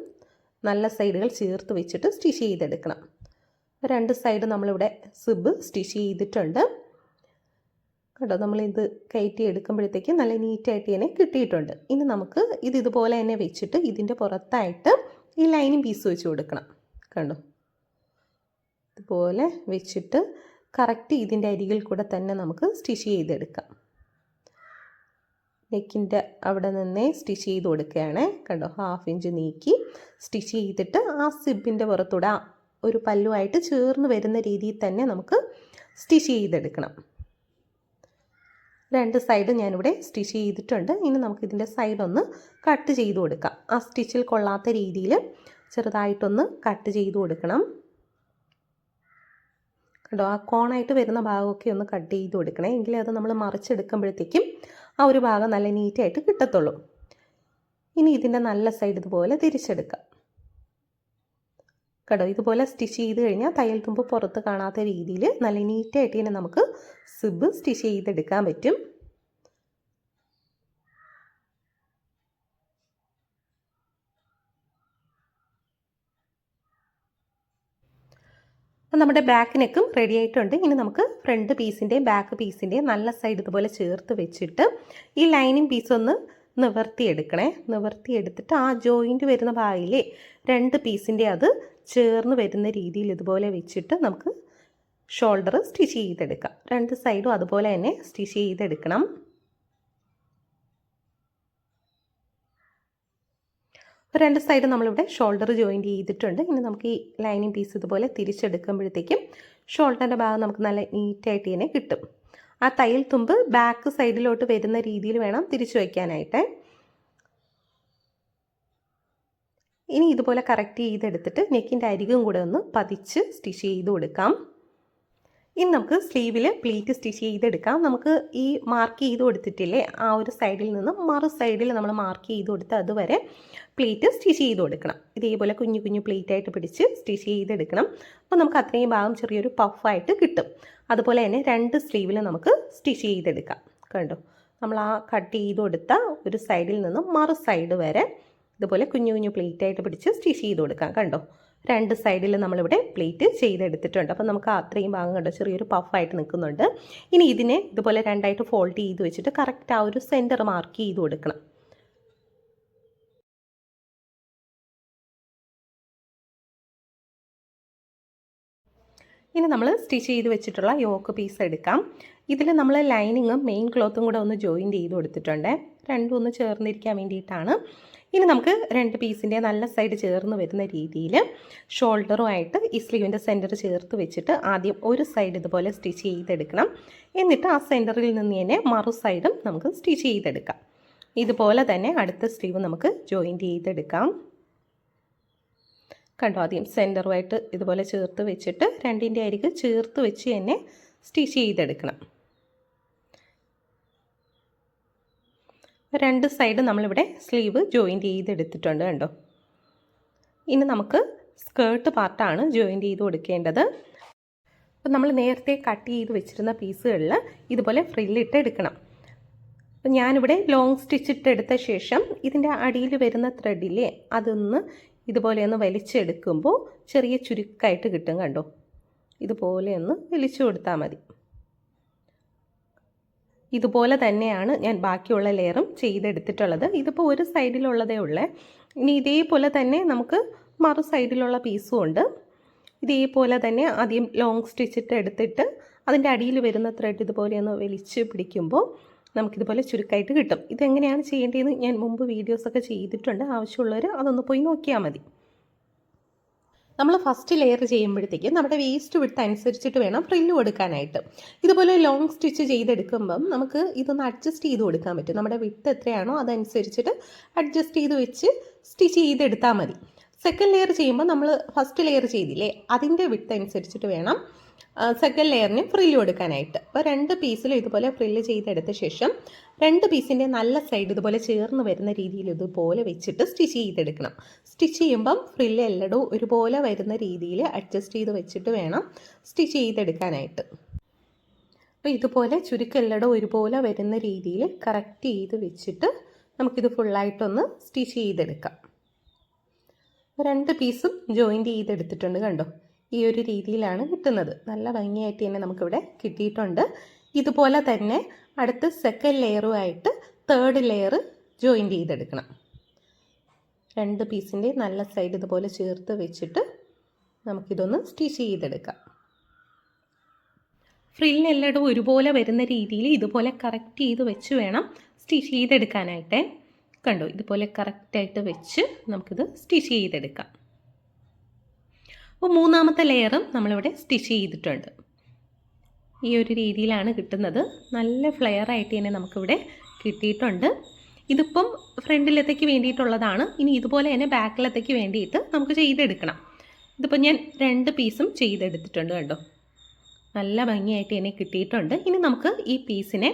നല്ല സൈഡുകൾ ചേർത്ത് വെച്ചിട്ട് സ്റ്റിച്ച് ചെയ്തെടുക്കണം. രണ്ട് സൈഡ് നമ്മളിവിടെ സിബ് സ്റ്റിച്ച് ചെയ്തിട്ടുണ്ട്. കേട്ടോ, നമ്മളിത് കയറ്റി എടുക്കുമ്പോഴത്തേക്ക് നല്ല നീറ്റായിട്ട് തന്നെ കിട്ടിയിട്ടുണ്ട്. ഇനി നമുക്ക് ഇതുപോലെ തന്നെ വെച്ചിട്ട് ഇതിൻ്റെ പുറത്തായിട്ട് ഈ ലൈനിങ് പീസ് വെച്ച് കൊടുക്കണം. കണ്ടോ, ഇതുപോലെ വെച്ചിട്ട് കറക്റ്റ് ഇതിൻ്റെ അരികിൽ കൂടെ തന്നെ നമുക്ക് സ്റ്റിച്ച് ചെയ്തെടുക്കാം. നെക്കിൻ്റെ അവിടെ നിന്നേ സ്റ്റിച്ച് ചെയ്ത് കൊടുക്കുകയാണ്. കണ്ടോ, 1/2 ഇഞ്ച് നീക്കി സ്റ്റിച്ച് ചെയ്തിട്ട് ആ സിബിൻ്റെ പുറത്തൂടെ ഒരു പല്ലുമായിട്ട് ചേർന്ന് വരുന്ന രീതിയിൽ തന്നെ നമുക്ക് സ്റ്റിച്ച് ചെയ്തെടുക്കണം. രണ്ട് സൈഡ് ഞാനിവിടെ സ്റ്റിച്ച് ചെയ്തിട്ടുണ്ട്. ഇനി നമുക്കിതിൻ്റെ സൈഡൊന്ന് കട്ട് ചെയ്ത് കൊടുക്കാം. ആ സ്റ്റിച്ചിൽ കൊള്ളാത്ത രീതിയിൽ ചെറുതായിട്ടൊന്ന് കട്ട് ചെയ്ത് കൊടുക്കണം. കേട്ടോ, ആ കോണായിട്ട് വരുന്ന ഭാഗമൊക്കെ ഒന്ന് കട്ട് ചെയ്ത് കൊടുക്കണേ. എങ്കിലേ അത് നമ്മൾ മറിച്ചെടുക്കുമ്പോഴത്തേക്കും ആ ഒരു ഭാഗം നല്ല നീറ്റായിട്ട് കിട്ടത്തുള്ളൂ. ഇനി ഇതിൻ്റെ നല്ല സൈഡ് ഇതുപോലെ തിരിച്ചെടുക്കാം. കേട്ടോ, ഇതുപോലെ സ്റ്റിച്ച് ചെയ്ത് കഴിഞ്ഞാൽ തയ്യൽ തുമ്പ് പുറത്ത് കാണാത്ത രീതിയിൽ നല്ല നീറ്റായിട്ട് തന്നെ നമുക്ക് സിബ് സ്റ്റിച്ച് ചെയ്തെടുക്കാൻ പറ്റും. നമ്മുടെ ബാക്ക് നെക്കും റെഡി ആയിട്ടുണ്ട്. ഇനി നമുക്ക് ഫ്രണ്ട് പീസിൻ്റെയും ബാക്ക് പീസിൻ്റെയും നല്ല സൈഡ് ഇതുപോലെ ചേർത്ത് വെച്ചിട്ട് ഈ ലൈനിങ് പീസ് ഒന്ന് നിവർത്തിയെടുക്കണേ. നിവർത്തിയെടുത്തിട്ട് ആ ജോയിൻറ്റ് വരുന്ന ഭാഗയിലെ രണ്ട് പീസിൻ്റെ അത് ചേർന്ന് വരുന്ന രീതിയിൽ ഇതുപോലെ വെച്ചിട്ട് നമുക്ക് ഷോൾഡർ സ്റ്റിച്ച് ചെയ്തെടുക്കാം. രണ്ട് സൈഡും അതുപോലെ തന്നെ സ്റ്റിച്ച് ചെയ്തെടുക്കണം. രണ്ട് സൈഡ് നമ്മളിവിടെ ഷോൾഡർ ജോയിൻറ്റ് ചെയ്തിട്ടുണ്ട്. ഇനി നമുക്ക് ഈ ലൈനിങ് പീസ് ഇതുപോലെ തിരിച്ചെടുക്കുമ്പോഴത്തേക്കും ഷോൾഡറിൻ്റെ ഭാഗം നമുക്ക് നല്ല നീറ്റായിട്ട് തന്നെ കിട്ടും. ആ തയ്യൽ തുമ്പ് ബാക്ക് സൈഡിലോട്ട് വരുന്ന രീതിയിൽ വേണം തിരിച്ചു വയ്ക്കാനായിട്ട്. ഇനി ഇതുപോലെ കറക്റ്റ് ചെയ്തെടുത്തിട്ട് നെക്കിൻ്റെ അരികും കൂടെ ഒന്ന് പതിച്ച് സ്റ്റിച്ച് ചെയ്ത് കൊടുക്കാം. ഇനി നമുക്ക് സ്ലീവിൽ പ്ലീറ്റ് സ്റ്റിച്ച് ചെയ്തെടുക്കാം. നമുക്ക് ഈ മാർക്ക് ചെയ്ത് കൊടുത്തിട്ടില്ലേ, ആ ഒരു സൈഡിൽ നിന്ന് മറു സൈഡിൽ നമ്മൾ മാർക്ക് ചെയ്ത് കൊടുത്ത് അതുവരെ പ്ലീറ്റ് സ്റ്റിച്ച് ചെയ്ത് കൊടുക്കണം. ഇതേപോലെ കുഞ്ഞു കുഞ്ഞു പ്ലീറ്റായിട്ട് പിടിച്ച് സ്റ്റിച്ച് ചെയ്തെടുക്കണം. അപ്പോൾ നമുക്ക് അത്രയും ഭാഗം ചെറിയൊരു പഫായിട്ട് കിട്ടും. അതുപോലെ തന്നെ രണ്ട് സ്ലീവിൽ നമുക്ക് സ്റ്റിച്ച് ചെയ്തെടുക്കാം. കണ്ടോ, നമ്മൾ ആ കട്ട് ചെയ്ത് കൊടുത്ത ഒരു സൈഡിൽ നിന്ന് മറു സൈഡ് വരെ ഇതുപോലെ കുഞ്ഞു കുഞ്ഞു പ്ലീറ്റായിട്ട് പിടിച്ച് സ്റ്റിച്ച് ചെയ്ത് കൊടുക്കാം. കണ്ടോ, രണ്ട് സൈഡിൽ നമ്മളിവിടെ പ്ലീറ്റ് ചെയ്തെടുത്തിട്ടുണ്ട്. അപ്പോൾ നമുക്ക് അത്രയും ഭാഗം കണ്ടോ ചെറിയൊരു പഫായിട്ട് നിൽക്കുന്നുണ്ട്. ഇനി ഇതിനെ ഇതുപോലെ രണ്ടായിട്ട് ഫോൾഡ് ചെയ്ത് വെച്ചിട്ട് കറക്റ്റ് ആ ഒരു സെൻറ്റർ മാർക്ക് ചെയ്ത് കൊടുക്കണം. ഇനി നമ്മൾ സ്റ്റിച്ച് ചെയ്ത് വെച്ചിട്ടുള്ള യോക്ക് പീസ് എടുക്കാം. ഇതിൽ നമ്മൾ ലൈനിങ്ങും മെയിൻ ക്ലോത്തും കൂടെ ഒന്ന് ജോയിൻറ്റ് ചെയ്ത് കൊടുത്തിട്ടുണ്ട്. രണ്ടും ഒന്ന് ചേർന്നിരിക്കാൻ വേണ്ടിയിട്ടാണ്. ഇനി നമുക്ക് രണ്ട് പീസിൻ്റെ നല്ല സൈഡ് ചേർന്ന് വരുന്ന രീതിയിൽ ഷോൾഡറുമായിട്ട് ഈ സ്ലീവിൻ്റെ സെൻറ്റർ ചേർത്ത് വെച്ചിട്ട് ആദ്യം ഒരു സൈഡ് ഇതുപോലെ സ്റ്റിച്ച് ചെയ്തെടുക്കണം. എന്നിട്ട് ആ സെൻറ്ററിൽ നിന്ന് തന്നെ മറു സൈഡും നമുക്ക് സ്റ്റിച്ച് ചെയ്തെടുക്കാം. ഇതുപോലെ തന്നെ അടുത്ത സ്ലീവ് നമുക്ക് ജോയിൻറ്റ് ചെയ്തെടുക്കാം. കണ്ടോ, ആദ്യം സെൻറ്ററുമായിട്ട് ഇതുപോലെ ചേർത്ത് വെച്ചിട്ട് രണ്ടിൻ്റെ അരിക് ചേർത്ത് വെച്ച് തന്നെ സ്റ്റിച്ച് ചെയ്തെടുക്കണം. രണ്ട് സൈഡ് നമ്മളിവിടെ സ്ലീവ് ജോയിൻറ്റ് ചെയ്തെടുത്തിട്ടുണ്ട്. കണ്ടോ, ഇനി നമുക്ക് സ്കേർട്ട് പാർട്ടാണ് ജോയിൻറ്റ് ചെയ്ത് കൊടുക്കേണ്ടത്. അപ്പോൾ നമ്മൾ നേരത്തെ കട്ട് ചെയ്ത് വെച്ചിരുന്ന പീസുകളിൽ ഇതുപോലെ ഫ്രില്ലിട്ട് എടുക്കണം. അപ്പോൾ ഞാനിവിടെ ലോങ് സ്റ്റിച്ചിട്ട് എടുത്ത ശേഷം ഇതിൻ്റെ അടിയിൽ വരുന്ന ത്രെഡില്ലേ അതൊന്ന് ഇതുപോലെ ഒന്ന് വലിച്ചെടുക്കുമ്പോൾ ചെറിയ ചുരുക്കായിട്ട് കിട്ടും. കണ്ടോ, ഇതുപോലെ ഒന്ന് വലിച്ചു കൊടുത്താൽ മതി. ഇതുപോലെ തന്നെയാണ് ഞാൻ ബാക്കിയുള്ള ലെയറും ചെയ്തെടുത്തിട്ടുള്ളത്. ഇതിപ്പോൾ ഒരു സൈഡിലുള്ളതേ ഉള്ളേ. ഇനി ഇതേപോലെ തന്നെ നമുക്ക് മറു സൈഡിലുള്ള പീസും ഉണ്ട്. ഇതേപോലെ തന്നെ ആദ്യം ലോങ് സ്റ്റിച്ചിട്ട് എടുത്തിട്ട് അതിൻ്റെ അടിയിൽ വരുന്ന ത്രെഡ് ഇതുപോലെ ഒന്ന് വലിച്ച് പിടിക്കുമ്പോൾ നമുക്കിതുപോലെ ചുരുക്കായിട്ട് കിട്ടും. ഇതെങ്ങനെയാണ് ചെയ്യേണ്ടതെന്ന് ഞാൻ മുമ്പ് വീഡിയോസൊക്കെ ചെയ്തിട്ടുണ്ട്. ആവശ്യമുള്ളവർ അതൊന്ന് പോയി നോക്കിയാൽ മതി. നമ്മൾ ഫസ്റ്റ് ലെയർ ചെയ്യുമ്പോഴത്തേക്ക് നമ്മുടെ വേസ്റ്റ് വിട്ട് അനുസരിച്ചിട്ട് വേണം ഫ്രില്ല് കൊടുക്കാനായിട്ട്. ഇതുപോലെ ലോങ് സ്റ്റിച്ച് ചെയ്തെടുക്കുമ്പം നമുക്ക് ഇതൊന്ന് അഡ്ജസ്റ്റ് ചെയ്ത് കൊടുക്കാൻ പറ്റും. നമ്മുടെ വിട്ട് എത്രയാണോ അതനുസരിച്ചിട്ട് അഡ്ജസ്റ്റ് ചെയ്ത് വെച്ച് സ്റ്റിച്ച് ചെയ്തെടുത്താൽ മതി. സെക്കൻഡ് ലെയർ ചെയ്യുമ്പോൾ നമ്മൾ ഫസ്റ്റ് ലെയർ ചെയ്തില്ലേ, അതിൻ്റെ വിട്ട് അനുസരിച്ചിട്ട് വേണം സെക്കൻഡ് ലെയറിന് ഫ്രില്ല് കൊടുക്കാനായിട്ട്. അപ്പോൾ 2 പീസിലും ഇതുപോലെ ഫ്രില്ല് ചെയ്തെടുത്ത ശേഷം 2 പീസിൻ്റെ നല്ല സൈഡ് ഇതുപോലെ ചേർന്ന് വരുന്ന രീതിയിൽ ഇതുപോലെ വെച്ചിട്ട് സ്റ്റിച്ച് ചെയ്തെടുക്കണം. സ്റ്റിച്ച് ചെയ്യുമ്പം ഫ്രില്ല് എല്ലായിടവും ഒരുപോലെ വരുന്ന രീതിയിൽ അഡ്ജസ്റ്റ് ചെയ്ത് വെച്ചിട്ട് വേണം സ്റ്റിച്ച് ചെയ്തെടുക്കാനായിട്ട്. അപ്പോൾ ഇതുപോലെ ചുരുക്കം എല്ലായിടവും ഒരുപോലെ വരുന്ന രീതിയിൽ കറക്റ്റ് ചെയ്ത് വെച്ചിട്ട് നമുക്കിത് ഫുള്ളായിട്ടൊന്ന് സ്റ്റിച്ച് ചെയ്തെടുക്കാം. 2 പീസും ജോയിൻറ്റ് ചെയ്തെടുത്തിട്ടുണ്ട് കണ്ടോ. ഈ ഒരു രീതിയിലാണ് കിട്ടുന്നത്. നല്ല ഭംഗിയായിട്ട് തന്നെ നമുക്കിവിടെ കിട്ടിയിട്ടുണ്ട്. ഇതുപോലെ തന്നെ അടുത്ത് സെക്കൻഡ് ലെയറുമായിട്ട് തേർഡ് ലെയർ ജോയിൻറ്റ് ചെയ്തെടുക്കണം. 2 പീസിൻ്റെ നല്ല സൈഡ് ഇതുപോലെ ചേർത്ത് വെച്ചിട്ട് നമുക്കിതൊന്ന് സ്റ്റിച്ച് ചെയ്തെടുക്കാം. ഫ്രില്ല് എല്ലായിടവും ഒരുപോലെ വരുന്ന രീതിയിൽ ഇതുപോലെ കറക്റ്റ് ചെയ്ത് വെച്ച് വേണം സ്റ്റിച്ച് ചെയ്തെടുക്കാനായിട്ട്. കണ്ടോ, ഇതുപോലെ കറക്റ്റായിട്ട് വെച്ച് നമുക്കിത് സ്റ്റിച്ച് ചെയ്തെടുക്കാം. അപ്പോൾ മൂന്നാമത്തെ ലെയറും നമ്മളിവിടെ സ്റ്റിച്ച് ചെയ്തിട്ടുണ്ട്. ഈ ഒരു രീതിയിലാണ് കിട്ടുന്നത്. നല്ല ഫ്ലെയർ ആയിട്ട് തന്നെ നമുക്കിവിടെ കിട്ടിയിട്ടുണ്ട്. ഇതിപ്പം ഫ്രണ്ടിലത്തേക്ക് വേണ്ടിയിട്ടുള്ളതാണ്. ഇനി ഇതുപോലെ തന്നെ ബാക്കിലത്തേക്ക് വേണ്ടിയിട്ട് നമുക്ക് ചെയ്തെടുക്കണം. ഇതിപ്പോൾ ഞാൻ 2 പീസും ചെയ്തെടുത്തിട്ടുണ്ട് കണ്ടോ. നല്ല ഭംഗിയായിട്ട് തന്നെ കിട്ടിയിട്ടുണ്ട്. ഇനി നമുക്ക് ഈ പീസിനെ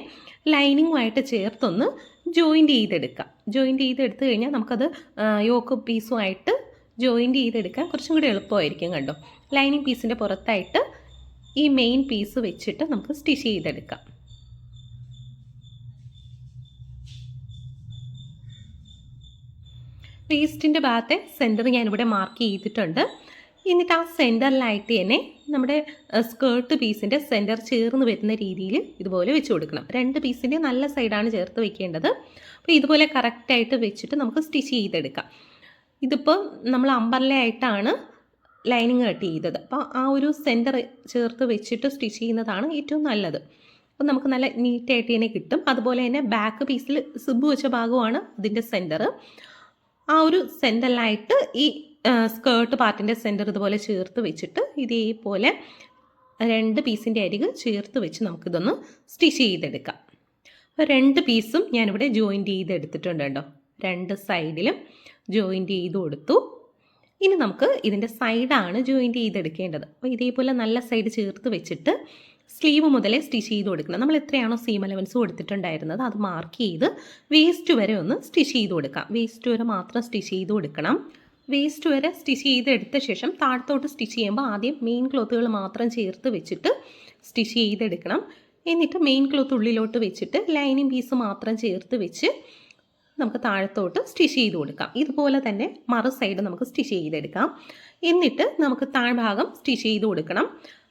ലൈനിങ്ങുമായിട്ട് ചേർത്തൊന്ന് ജോയിൻറ്റ് ചെയ്തെടുക്കാം. ജോയിൻറ്റ് ചെയ്തെടുത്ത് കഴിഞ്ഞാൽ നമുക്കത് യോക്ക് പീസുമായിട്ട് ജോയിൻറ്റ് ചെയ്തെടുക്കാൻ കുറച്ചും കൂടി എളുപ്പമായിരിക്കും കണ്ടോ. ലൈനിങ് പീസിൻ്റെ പുറത്തായിട്ട് ഈ മെയിൻ പീസ് വെച്ചിട്ട് നമുക്ക് സ്റ്റിച്ച് ചെയ്തെടുക്കാം. വേസ്റ്റിൻ്റെ ഭാഗത്തെ സെൻറ്റർ ഞാനിവിടെ മാർക്ക് ചെയ്തിട്ടുണ്ട്. എന്നിട്ട് ആ സെൻറ്ററിലായിട്ട് തന്നെ നമ്മുടെ സ്കേർട്ട് പീസിൻ്റെ സെൻറ്റർ ചേർന്ന് വരുന്ന രീതിയിൽ ഇതുപോലെ വെച്ച് കൊടുക്കണം. 2 പീസിൻ്റെ നല്ല സൈഡാണ് ചേർത്ത് വെക്കേണ്ടത്. അപ്പോൾ ഇതുപോലെ കറക്റ്റായിട്ട് വെച്ചിട്ട് നമുക്ക് സ്റ്റിച്ച് ചെയ്തെടുക്കാം. ഇതിപ്പോൾ നമ്മൾ അമ്പർല ആയിട്ടാണ് ലൈനിങ് കട്ട് ചെയ്തത്. അപ്പോൾ ആ ഒരു സെൻറ്റർ ചേർത്ത് വെച്ചിട്ട് സ്റ്റിച്ച് ചെയ്യുന്നതാണ് ഏറ്റവും നല്ലത്. അപ്പോൾ നമുക്ക് നല്ല നീറ്റായിട്ട് തന്നെ കിട്ടും. അതുപോലെ തന്നെ ബാക്ക് പീസിൽ സിബ് വെച്ച ഭാഗമാണ് അതിൻ്റെ സെൻറ്റർ. ആ ഒരു സെൻറ്ററിലായിട്ട് ഈ സ്കേർട്ട് പാർട്ടിൻ്റെ സെൻറ്റർ ഇതുപോലെ ചേർത്ത് വെച്ചിട്ട് ഇതേപോലെ 2 പീസിൻ്റെ അരിക് ചേർത്ത് വെച്ച് നമുക്കിതൊന്ന് സ്റ്റിച്ച് ചെയ്തെടുക്കാം. അപ്പോൾ 2 പീസും ഞാനിവിടെ ജോയിൻറ്റ് ചെയ്തെടുത്തിട്ടുണ്ട് കേട്ടോ. 2 സൈഡിലും ജോയിൻറ്റ് ചെയ്ത് കൊടുത്തു. ഇനി നമുക്ക് ഇതിൻ്റെ സൈഡാണ് ജോയിൻറ്റ് ചെയ്തെടുക്കേണ്ടത്. അപ്പോൾ ഇതേപോലെ നല്ല സൈഡ് ചേർത്ത് വെച്ചിട്ട് സ്ലീവ് മുതലേ സ്റ്റിച്ച് ചെയ്ത് കൊടുക്കണം. നമ്മൾ എത്രയാണോ സീം അലവൻസ് കൊടുത്തിട്ടുണ്ടായിരുന്നത് അത് മാർക്ക് ചെയ്ത് വേസ്റ്റ് വരെ ഒന്ന് സ്റ്റിച്ച് ചെയ്ത് കൊടുക്കാം. വേസ്റ്റ് വരെ മാത്രം സ്റ്റിച്ച് ചെയ്ത് കൊടുക്കണം. വേസ്റ്റ് വരെ സ്റ്റിച്ച് ചെയ്തെടുത്ത ശേഷം താഴത്തോട്ട് സ്റ്റിച്ച് ചെയ്യുമ്പോൾ ആദ്യം മെയിൻ ക്ലോത്തുകൾ മാത്രം ചേർത്ത് വെച്ചിട്ട് സ്റ്റിച്ച് ചെയ്തെടുക്കണം. എന്നിട്ട് മെയിൻ ക്ലോത്ത് ഉള്ളിലോട്ട് വെച്ചിട്ട് ലൈനിങ് പീസ് മാത്രം ചേർത്ത് വെച്ച് നമുക്ക് താഴത്തോട്ട് സ്റ്റിച്ച് ചെയ്ത് കൊടുക്കാം. ഇതുപോലെ തന്നെ മറു സൈഡ് നമുക്ക് സ്റ്റിച്ച് ചെയ്തെടുക്കാം. എന്നിട്ട് നമുക്ക് താഴ്ഭാഗം സ്റ്റിച്ച് ചെയ്ത് കൊടുക്കണം.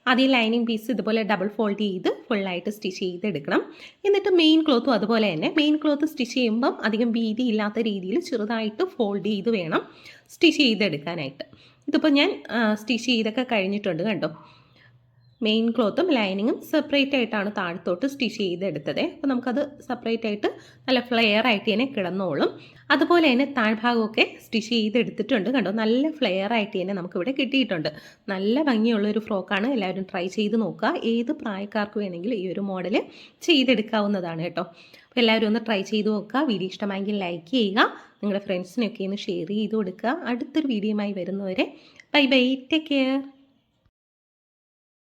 ആദ്യം ലൈനിങ് പീസ് ഇതുപോലെ ഡബിൾ ഫോൾഡ് ചെയ്ത് ഫുള്ളായിട്ട് സ്റ്റിച്ച് ചെയ്തെടുക്കണം. എന്നിട്ട് മെയിൻ ക്ലോത്തും അതുപോലെ തന്നെ മെയിൻ ക്ലോത്ത് സ്റ്റിച്ച് ചെയ്യുമ്പം അധികം വീതി ഇല്ലാത്ത രീതിയിൽ ചെറുതായിട്ട് ഫോൾഡ് ചെയ്ത് വേണം സ്റ്റിച്ച് ചെയ്തെടുക്കാനായിട്ട്. ഇതിപ്പോൾ ഞാൻ സ്റ്റിച്ച് ചെയ്തൊക്കെ കഴിഞ്ഞിട്ടുണ്ട് കണ്ടോ. മെയിൻ ക്ലോത്തും ലൈനിങ്ങും സെപ്പറേറ്റ് ആയിട്ടാണ് താഴത്തോട്ട് സ്റ്റിച്ച് ചെയ്തെടുത്തത്. അപ്പോൾ നമുക്കത് സെപ്പറേറ്റ് ആയിട്ട് നല്ല ഫ്ലെയർ ആയിട്ട് തന്നെ കിടന്നോളും. അതുപോലെ തന്നെ താഴ്ഭാഗമൊക്കെ സ്റ്റിച്ച് ചെയ്തെടുത്തിട്ടുണ്ട് കണ്ടോ. നല്ല ഫ്ലെയർ ആയിട്ട് തന്നെ നമുക്കിവിടെ കിട്ടിയിട്ടുണ്ട്. നല്ല ഭംഗിയുള്ളൊരു ഫ്രോക്കാണ്. എല്ലാവരും ട്രൈ ചെയ്ത് നോക്കുക. ഏത് പ്രായക്കാർക്ക് വേണമെങ്കിലും ഈ ഒരു മോഡൽ ചെയ്തെടുക്കാവുന്നതാണ് കേട്ടോ. അപ്പോൾ എല്ലാവരും ഒന്ന് ട്രൈ ചെയ്ത് നോക്കുക. വീഡിയോ ഇഷ്ടമായെങ്കിൽ ലൈക്ക് ചെയ്യുക. നിങ്ങളുടെ ഫ്രണ്ട്സിനൊക്കെ ഒന്ന് ഷെയർ ചെയ്ത് കൊടുക്കുക. അടുത്തൊരു വീഡിയോയുമായി വരുന്നവരെ ബൈ ബൈ, ടേക്ക് കെയർ.